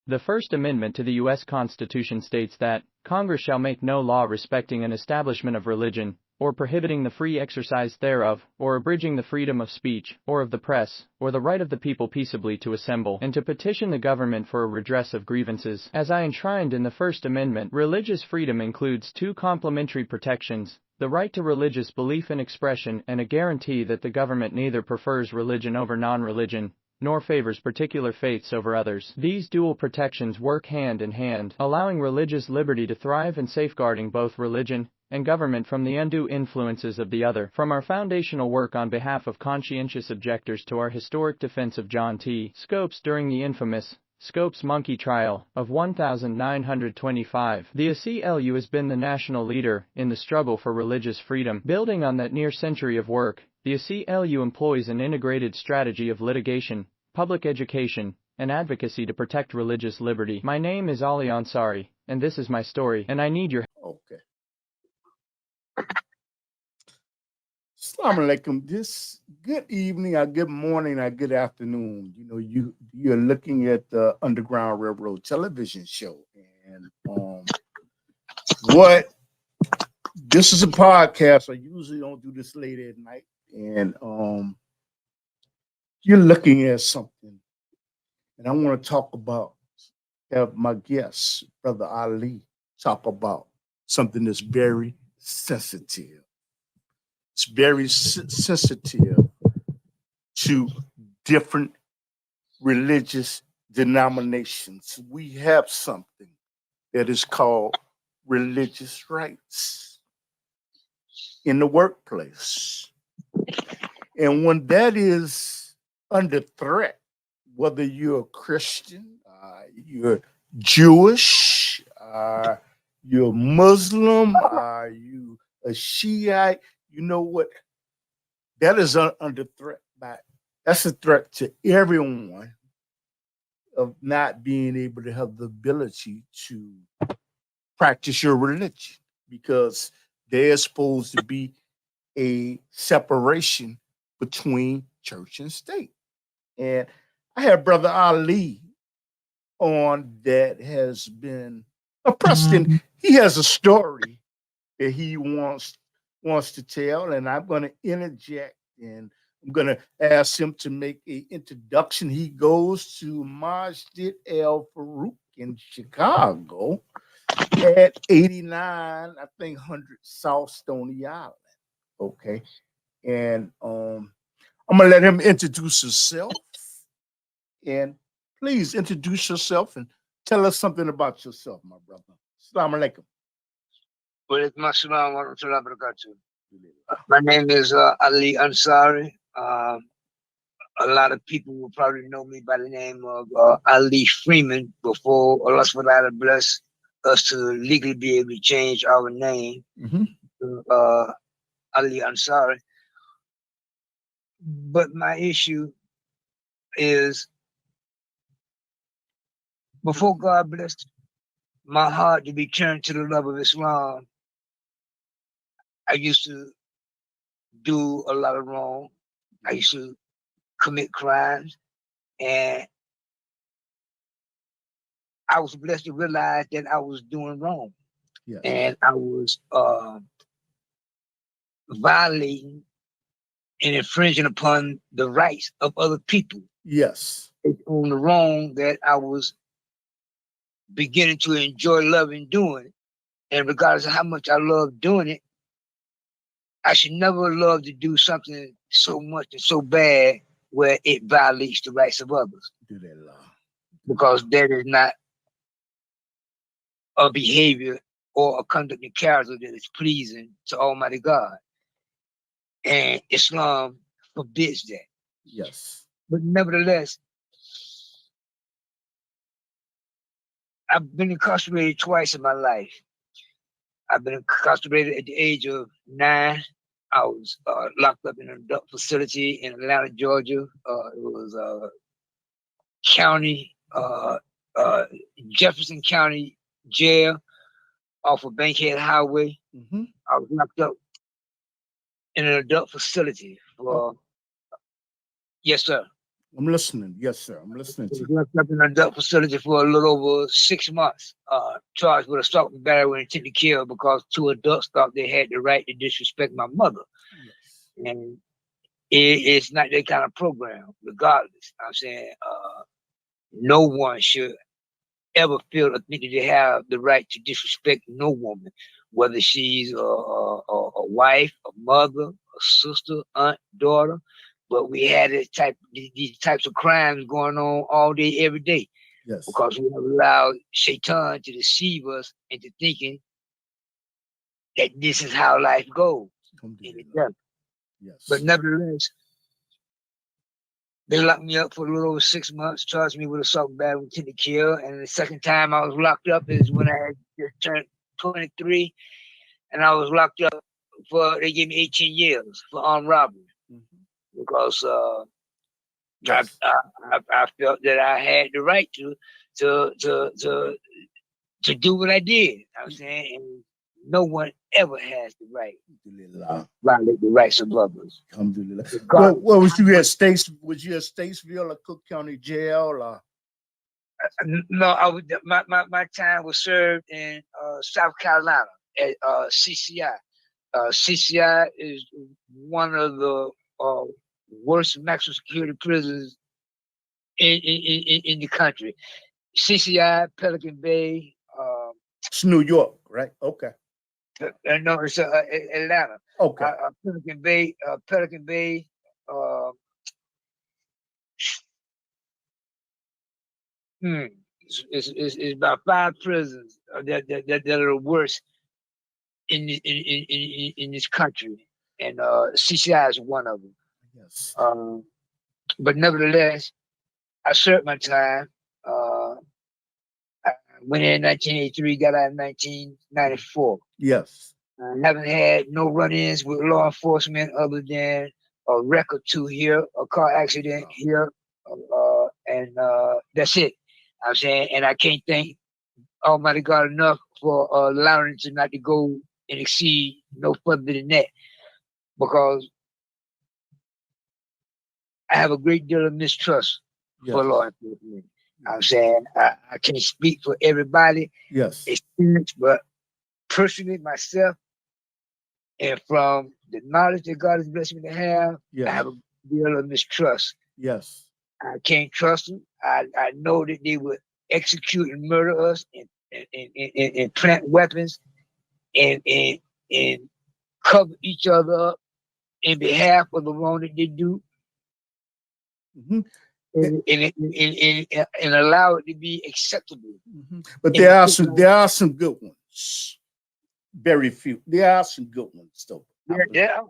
The First Amendment to the U.S. Constitution states that Congress shall make no law respecting an establishment of religion, or prohibiting the free exercise thereof, or abridging the freedom of speech, or of the press, or the right of the people peaceably to assemble, and to petition the government for a redress of grievances. As enshrined in the First Amendment, religious freedom includes two complementary protections: the right to religious belief and expression, and a guarantee that the government neither prefers religion over non-religion, nor favors particular faiths over others. These dual protections work hand in hand, allowing religious liberty to thrive and safeguarding both religion and government from the undue influences of the other. From our foundational work on behalf of conscientious objectors to our historic defense of John T. Scopes during the infamous Scopes monkey trial of 1925, the ACLU has been the national leader in the struggle for religious freedom. Building on that near century of work, the ACLU employs an integrated strategy of litigation, public education, and advocacy to protect religious liberty. My name is Ail Ansari, and this is my story, and I need your help. Okay. Assalamu alaikum. This good evening, or good morning, or good afternoon. You know, you're looking at the Underground Railroad television show, and this is a podcast. I usually don't do this late at night, and you're looking at something, and I want to talk about, have my guest, Brother Ali, talk about something that's very sensitive. It's very sensitive to different religious denominations. We have something that is called religious rights in the workplace. And when that is under threat, whether you're a Christian, you're Jewish, you're Muslim, you a Shiite, you know what? That is under threat. That's a threat to everyone of not being able to have the ability to practice your religion, because there's supposed to be a separation between church and state. And I have Brother Ali on that has been oppressed, and he has a story that he wants to tell, and I'm going to interject, and I'm going to ask him to make an introduction. He goes to Masjid Al Farouk in Chicago at 89, I think 100 South Stony Island. Okay, and I'm going to let him introduce himself, and please introduce yourself and tell us something about yourself, my brother. Assalamu alaikum. My name is Ail Ansari. A lot of people will probably know me by the name of Ali Freeman before Allah SWT bless us to legally be able to change our name to Ail Ansari. But my issue is, before God blessed my heart to be turned to the love of Islam, I used to do a lot of wrong. I used to commit crimes, and I was blessed to realize that I was doing wrong. Yes. And I was violating and infringing upon the rights of other people. Yes. On the wrong that I was beginning to enjoy loving doing. And regardless of how much I love doing it, I should never love to do something so much and so bad where it violates the rights of others. Do that law. Because that is not a behavior or a conduct and character that is pleasing to Almighty God. And Islam forbids that. Yes. But nevertheless, I've been incarcerated twice in my life. I've been incarcerated at the age of 9. I was locked up in an adult facility in Atlanta, Georgia. It was Jefferson County Jail off of Bankhead Highway. I was locked up in an adult facility for, yes, sir. I'm listening. Yes, sir. I'm listening to was you. locked up in an adult facility for a little over 6 months, charged with assault and battery with intent to kill because 2 adults thought they had the right to disrespect my mother. Yes. And it's not that kind of program, regardless. I'm saying no one should ever feel that they have the right to disrespect no woman, whether she's a wife, a mother, a sister, aunt, daughter. But we had these types of crimes going on all day, every day, Yes. because we have allowed Shaitan to deceive us into thinking that this is how life goes. Yes. But nevertheless, they locked me up for a little over 6 months, charged me with assault and battery with intent to kill. And the second time I was locked up is when I had just turned 23, and I was locked up they gave me 18 years for armed robbery, because Yes. I felt that I had the right to do what I did. I'm saying, and no one ever has the right to violate the rights of others. Well, was you at Statesville or Cook County Jail? Or? No, I was. My time was served in South Carolina at CCI. CCI is one of the worst maximum security prisons in the country. CCI, Pelican Bay. It's New York, right? Okay. No, it's Atlanta. Okay. Pelican Bay. It's about 5 prisons that are the worst in this country, and CCI is one of them. Yes. But nevertheless, I served my time. I went in 1983, got out in 1994. Yes. I haven't had no run-ins with law enforcement other than a wreck or 2 here, a car accident here, and that's it. I'm saying, and I can't thank Almighty God enough for allowing it to not to go and exceed no further than that, because I have a great deal of mistrust for law enforcement. I'm saying I can't speak for everybody. Yes. Experience, but personally myself, and from the knowledge that God has blessed me to have, I have a deal of mistrust. Yes. I can't trust them. I know that they would execute and murder us and plant weapons and cover each other up in behalf of the wrong that they do. And allow it to be acceptable. But there are some good ones. Very few. There are some good ones though. Yeah,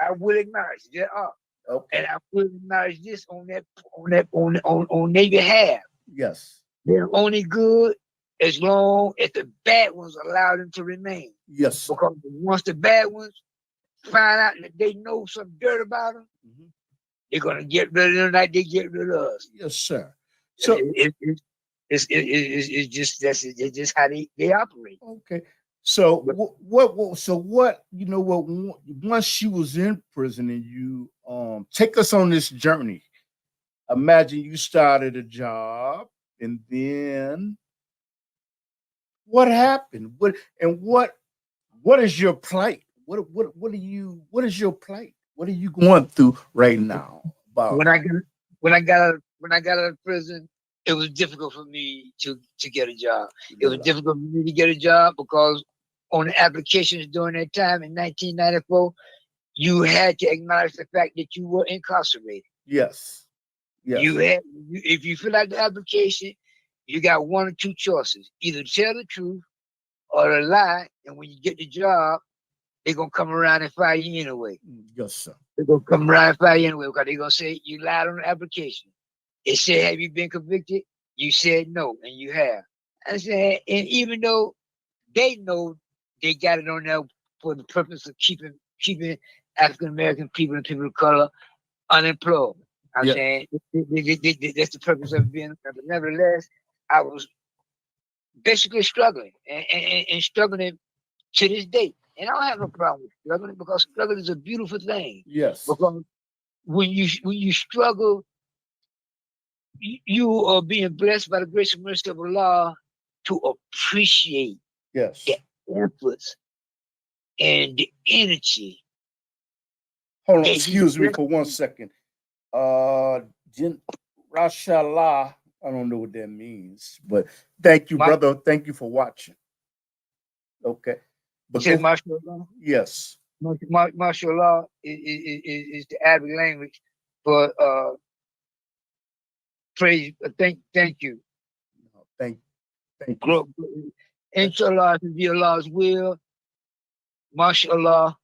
I will acknowledge there are. Okay. And I will acknowledge this on their behalf. Yes. They're only good as long as the bad ones allow them to remain. Yes. Because once the bad ones find out that they know some dirt about them, they're gonna get rid of them like they get rid of us. Yes, sir. So it's just how they operate. Okay. So what once she was in prison and you take us on this journey. Imagine you started a job and then what happened? What is your plight? What is your plight? What are you going through right now? When I got out of prison, it was difficult for me to get a job. It was difficult for me to get a job because on the applications during that time in 1994, you had to acknowledge the fact that you were incarcerated. Yes. Yes. If you fill out the application, you got 1 or 2 choices: either tell the truth or to lie. And when you get the job, they're gonna come around and fire you anyway. Yes, sir. They're gonna come around and fire you anyway because they're gonna say you lied on the application. It said, "Have you been convicted?" You said no, and you have. I said, and even though they know they got it on there for the purpose of keeping African American people and people of color unemployed. I'm saying that's the purpose of being. But nevertheless, I was basically struggling and struggling to this day. And I don't have no problem with struggling because struggle is a beautiful thing. Yes. Because when you struggle you are being blessed by the grace and mercy of Allah to appreciate Yes. the efforts and the energy. Hold on, excuse me for 1 second. Rashallah, I don't know what that means, but thank you, brother. Thank you for watching. Okay. But mashallah? Yes. Mashallah is the Arabic language for praise. Thank you. Thank you. Inshallah, to be Allah's will. Mashallah.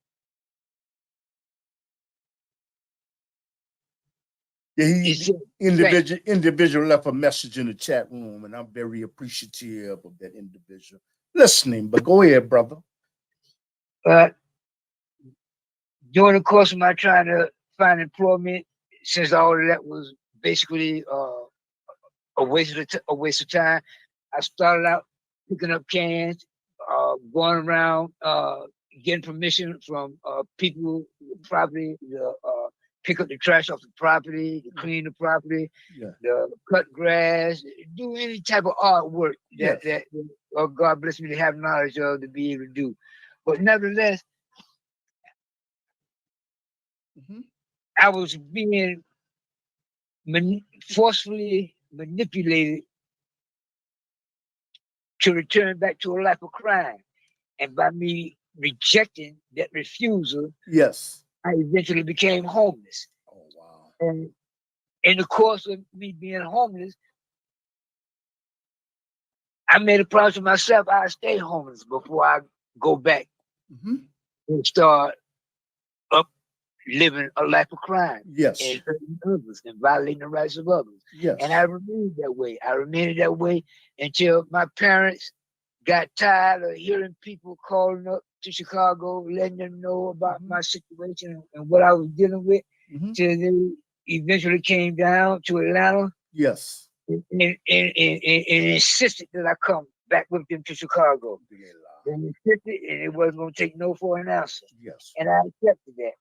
Yeah, individual left a message in the chat room, and I'm very appreciative of that individual listening. But go ahead, brother. During the course of my trying to find employment, since all of that was basically a waste of time, I started out picking up cans, going around getting permission from people, property, to pick up the trash off the property, to clean the property, to cut grass, do any type of artwork that God bless me to have knowledge of to be able to do. But nevertheless, I was being forcefully manipulated to return back to a life of crime. And by me rejecting that refusal, I eventually became homeless. Oh, wow. And in the course of me being homeless, I made a promise to myself I'd stay homeless before I go back and start up living a life of crime. And hurting others and violating the rights of others. And I remained that way. I remained that way until my parents got tired of hearing people calling up to Chicago, letting them know about my situation and what I was dealing with, till they eventually came down to Atlanta. And insisted that I come back with them to Chicago. They insisted, and it wasn't going to take no for an answer. And I accepted that.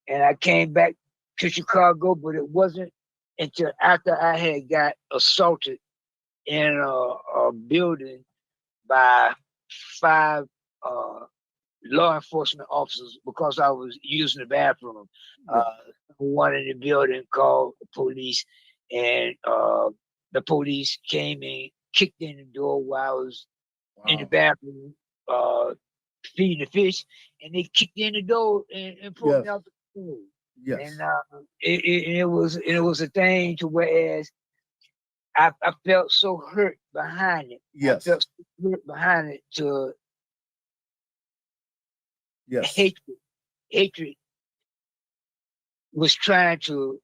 And I came back to Chicago, but it wasn't until after I had got assaulted in a building by 5 law enforcement officers because I was using the bathroom. One in the building called the police, and the police came and kicked in the door while I was in the bathroom feeding the fish, and they kicked in the door and pulled me out the pool. And it was a thing to whereas I felt so hurt behind it. I felt so hurt behind it to hatred was trying to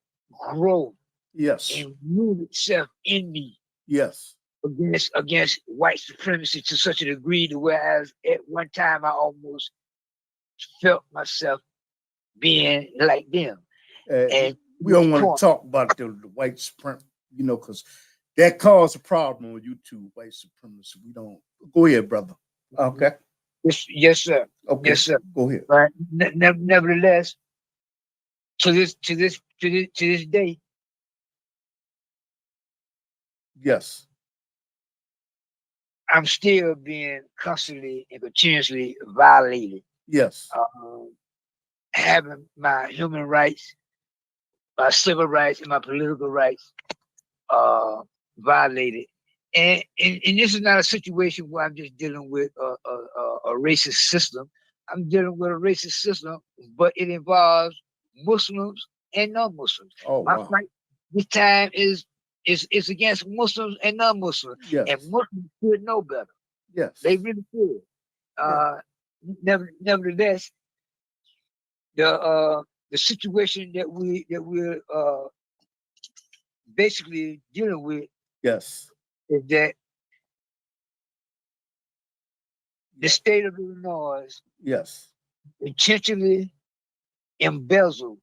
grow and root itself in me against white supremacy to such a degree to whereas at one time I almost felt myself being like them. And we don't want to talk about the white supremacy, because that caused a problem with you two, white supremacy. We don't. Go ahead, brother. Okay. Yes, sir. Okay. Yes, sir. Go ahead. Right. Nevertheless, to this day. I'm still being constantly and continuously violated. Having my human rights, my civil rights, and my political rights violated. And this is not a situation where I'm just dealing with a racist system. I'm dealing with a racist system, but it involves Muslims and non-Muslims. My fight this time is against Muslims and non-Muslims. And Muslims should know better. They really should. Nevertheless, the situation that we're basically dealing with is that the state of Illinois intentionally embezzled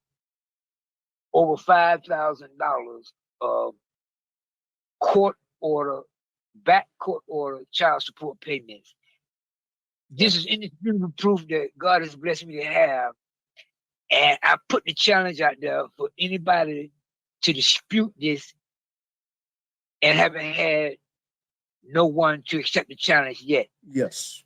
over $5,000 of back court order child support payments. This is indisputable proof that God has blessed me to have. And I put the challenge out there for anybody to dispute this and haven't had no one to accept the challenge yet. Yes.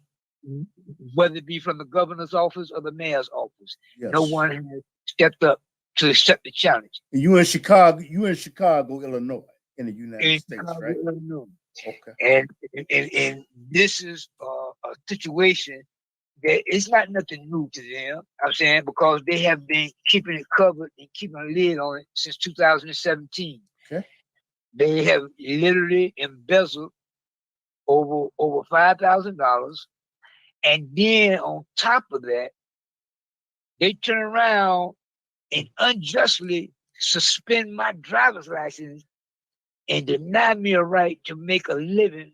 Whether it be from the governor's office or the mayor's office. Yes. No one has stepped up to accept the challenge. And you in Chicago, Illinois, in the United States, Chicago, right? Illinois. Okay. And this is a situation that it's not nothing new to them. I'm saying, because they have been keeping it covered and keeping a lid on it since 2017. Okay. They have literally embezzled over $5,000, and then on top of that, they turn around and unjustly suspend my driver's license and deny me a right to make a living,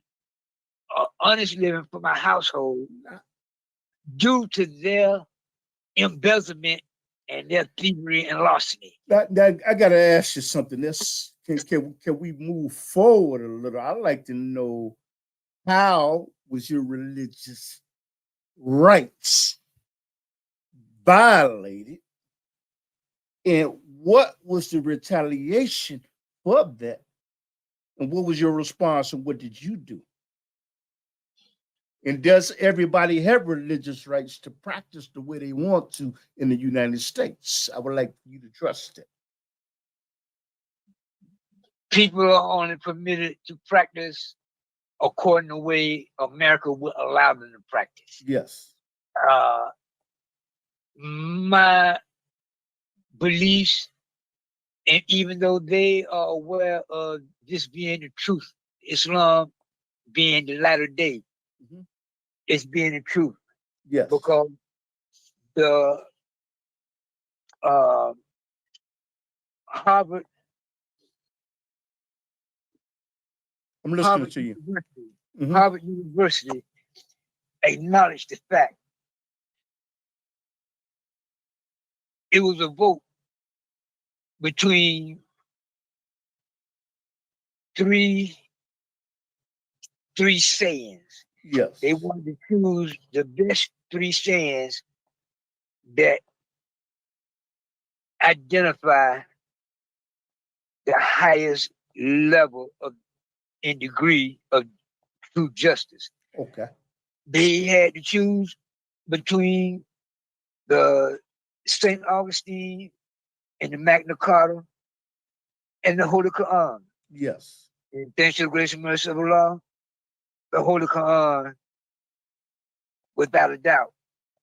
an honest living for my household, due to their embezzlement and their thievery and larceny. I got to ask you something. Can we move forward a little? I'd like to know, how was your religious rights violated, and what was the retaliation for that, and what was your response, and what did you do? And does everybody have religious rights to practice the way they want to in the United States? I would like you to trust it. People are only permitted to practice according to the way America will allow them to practice. Yes. My beliefs, and even though they are aware of this being the truth, Islam being the latter day, it's being the truth. Yes. Because the Harvard. I'm listening to you. Harvard University acknowledged the fact. It was a vote between three sayings. Yes. They wanted to choose the best 3 sayings that identify the highest level of and degree of true justice. Okay. They had to choose between the St. Augustine and the Magna Carta and the Holy Quran. Yes. And thanks to the grace and mercy of Allah, the Holy Quran, without a doubt,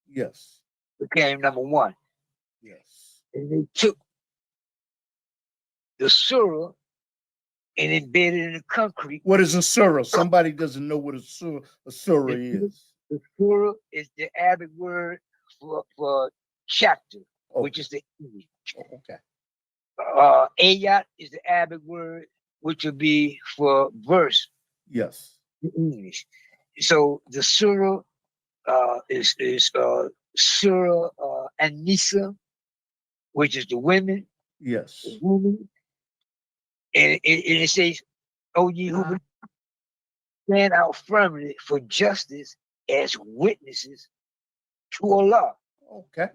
yes, became number 1. Yes. And they took the surah and embedded it in the concrete. What is a surah? Somebody doesn't know what a surah is. The surah is the Arabic word for chapter, which is the English. Okay. Ayat is the Arabic word, which would be for verse. Yes. In English. So the surah is Surah An-Nisa, which is the women. Yes. The women. And it says, "O ye who stand out firmly for justice as witnesses to Allah." Okay.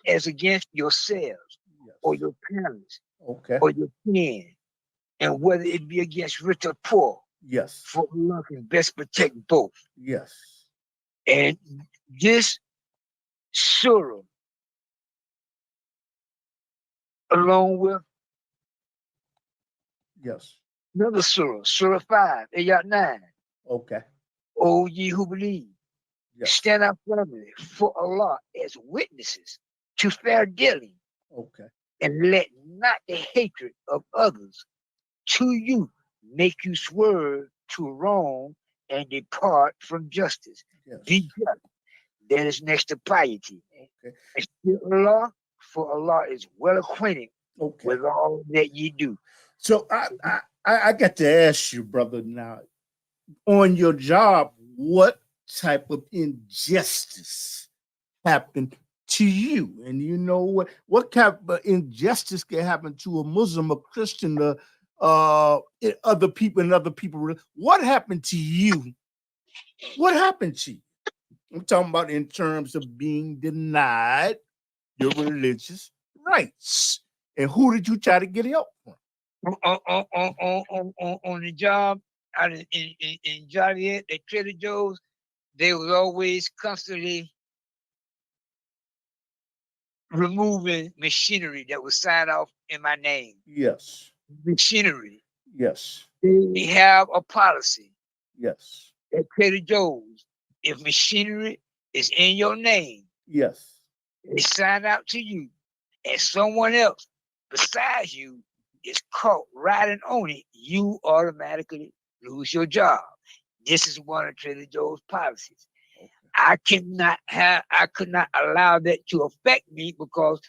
As against yourselves, yes, or your parents, okay, or your kin, and whether it be against rich or poor. Yes. For Allah can best protect both. Yes. And this surah, along with another surah, Surah 5, Ayat 9. Okay. O ye who believe, stand up firmly for Allah as witnesses to fair dealing. Okay. And let not the hatred of others to you make you swerve to wrong and depart from justice. Yes. Be just. That is next to piety. Okay. And fear Allah, for Allah is well acquainted with all that ye do. So I got to ask you, brother, now, on your job, what type of injustice happened to you? And you know what type of injustice can happen to a Muslim, a Christian, other people? What happened to you? What happened to you? I'm talking about in terms of being denied your religious rights. And who did you try to get help from? on the job out in Joliet at Trader Joe's, they was always constantly removing machinery that was signed off in my name. Yes. Machinery. Yes. They have a policy Yes. at Trader Joe's. If machinery is in your name, Yes. it's signed out to you, and someone else besides you is caught riding on it, you automatically lose your job. This is one of Trader Joe's policies. Okay. I could not allow that to affect me, because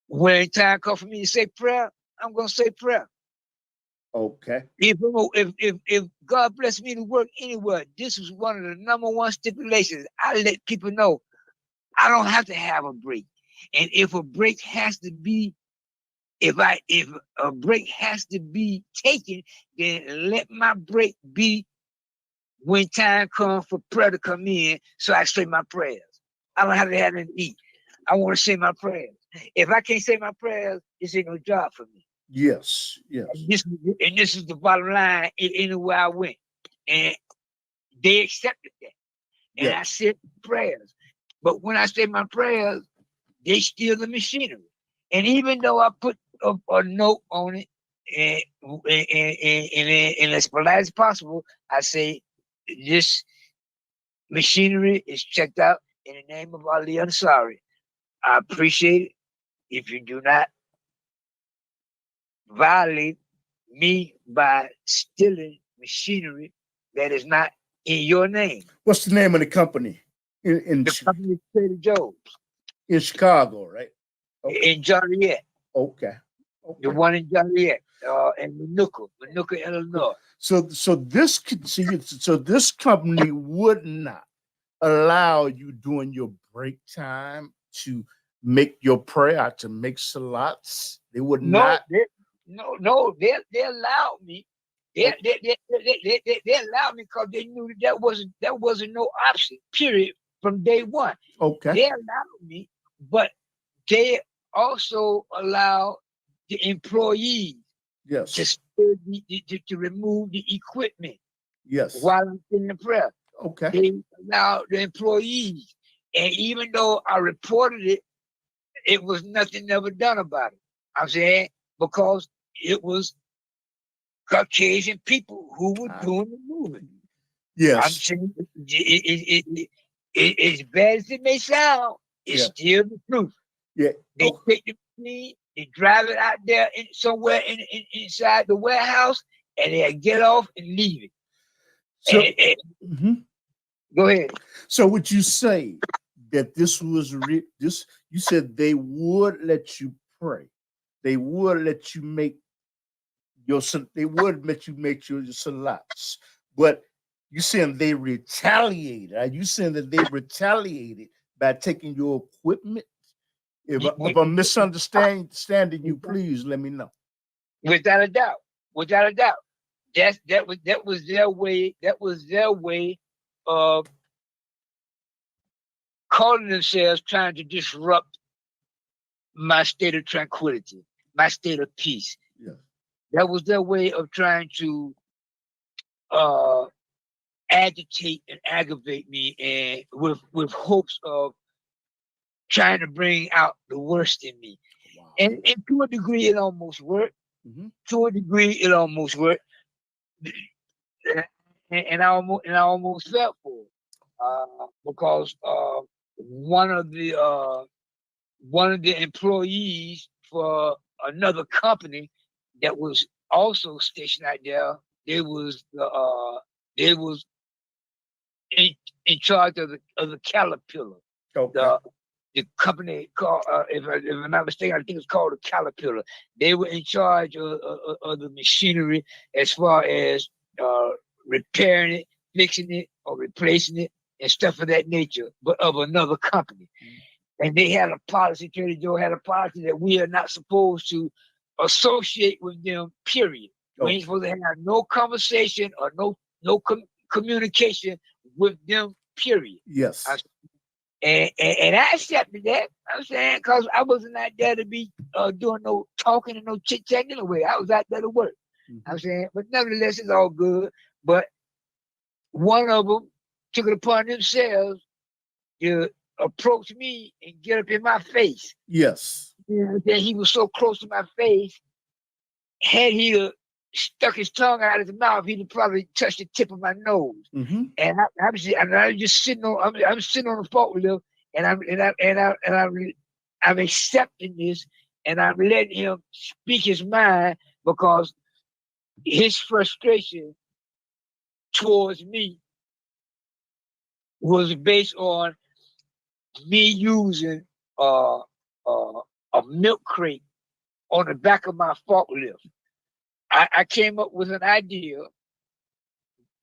when time comes for me to say prayer, I'm gonna say prayer. Okay. If God bless me to work anywhere, this was one of the number one stipulations. I let people know I don't have to have a break. And if a break has to be, if a break has to be taken, then let my break be when time comes for prayer to come in, so I say my prayers. I don't have to have anything to eat. I want to say my prayers. If I can't say my prayers, this ain't no job for me. Yes. Yes. And this is the bottom line anywhere I went. And they accepted that. And Yes. I said prayers. But when I say my prayers, they steal the machinery. And even though I put a note on it, and as polite as possible, I say this machinery is checked out in the name of Ail Ansari. I appreciate it if you do not violate me by stealing machinery that is not in your name. What's the name of the company? The company is Trader Joe's. In Chicago, right? Okay. In Joliet. Okay. The one in Joliet, in Minooka, Illinois. So this company would not allow you during your break time to make your prayer, to make salats. They would not. They allowed me. They allowed me because they knew that wasn't no option. Period. From day one. Okay. They allowed me, but they also allowed the employees. Yes. To remove the equipment. Yes. While I'm in the prayer. Okay. They allowed the employees, and even though I reported it, it was nothing ever done about it. I'm saying because it was Caucasian people who were doing the moving. Yes. I'm saying as bad as it may sound, it's still the truth. Yeah. They take the machine, they drive it out there somewhere inside the warehouse, and they get off and leave it. So, Go ahead. So would you say that this was this? You said they would let you pray, they would let you make your salats, but you saying they retaliated? Are you saying that they retaliated by taking your equipment? If I'm misunderstanding you, please let me know. Without a doubt. That was their way. That was their way of calling themselves trying to disrupt my state of tranquility, my state of peace. Yeah. That was their way of trying to agitate and aggravate me, and with hopes of trying to bring out the worst in me. Wow. And to a degree, it almost worked. To a degree, it almost worked. And I almost felt for it, because one of the employees for another company that was also stationed out there, they was in charge of the Caterpillar. Okay. The company called, if I'm not mistaken, I think it's called the Caterpillar. They were in charge of the machinery as far as repairing it, fixing it, or replacing it, and stuff of that nature, but of another company. And they had a policy, Trader Joe had a policy that we are not supposed to associate with them, period. We ain't supposed to have no conversation or no communication with them, period. Yes. And I accepted that. I'm saying, because I wasn't out there to be doing no talking and no chit chat anyway. I was out there to work. I'm saying, but nevertheless, it's all good. But one of them took it upon themselves to approach me and get up in my face. Yes. Then he was so close to my face. Had he stuck his tongue out of his mouth, he'd probably touched the tip of my nose. And I'm just sitting on. I'm sitting on the forklift, and I'm accepting this, and I'm letting him speak his mind, because his frustration towards me was based on me using a milk crate on the back of my forklift. I came up with an idea.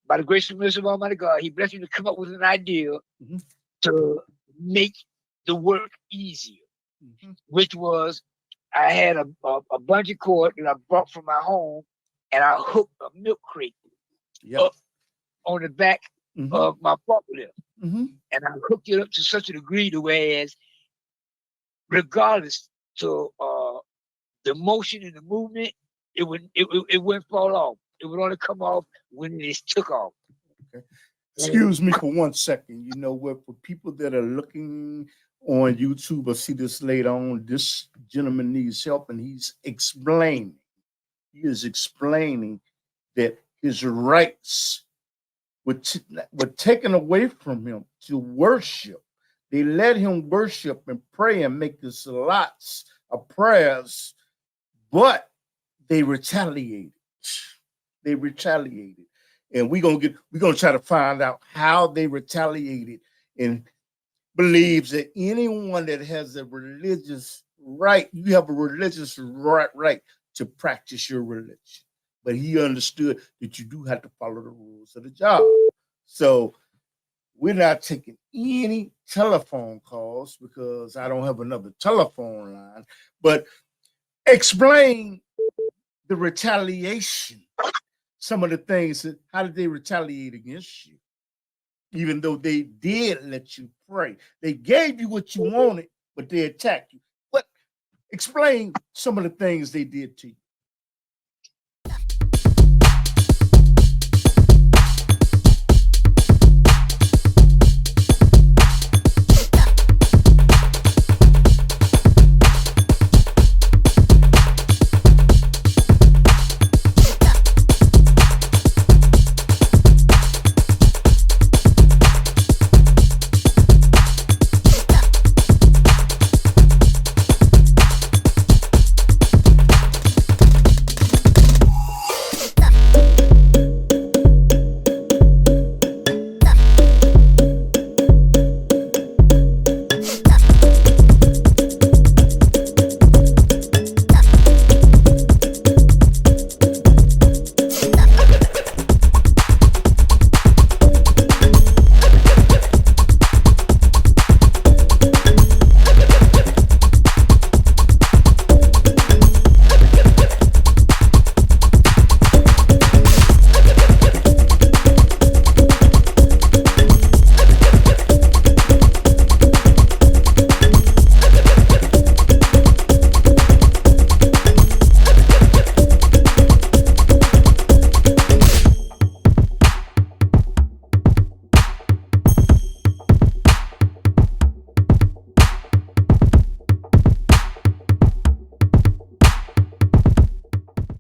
By the grace and mercy of Almighty God, He blessed me to come up with an idea to make the work easier, which was, I had a bungee cord that I brought from my home, and I hooked a milk crate up on the back of my forklift. And I hooked it up to such a degree to whereas, regardless to the motion and the movement, it wouldn't fall off. It would only come off when it is took off. Okay. Excuse me for 1 second. You know what? For people that are looking on YouTube or see this later on, this gentleman needs help, and he's explaining. He is explaining that his rights were taken away from him to worship. They let him worship and pray and make his lots of prayers, but they retaliated. They retaliated. And we're gonna try to find out how they retaliated, and believes that anyone that has a religious right, you have a religious right to practice your religion. But he understood that you do have to follow the rules of the job. So we're not taking any telephone calls because I don't have another telephone line. But explain the retaliation, some of the things, how did they retaliate against you? Even though they did let you pray. They gave you what you wanted, but they attacked you. But explain some of the things they did to you.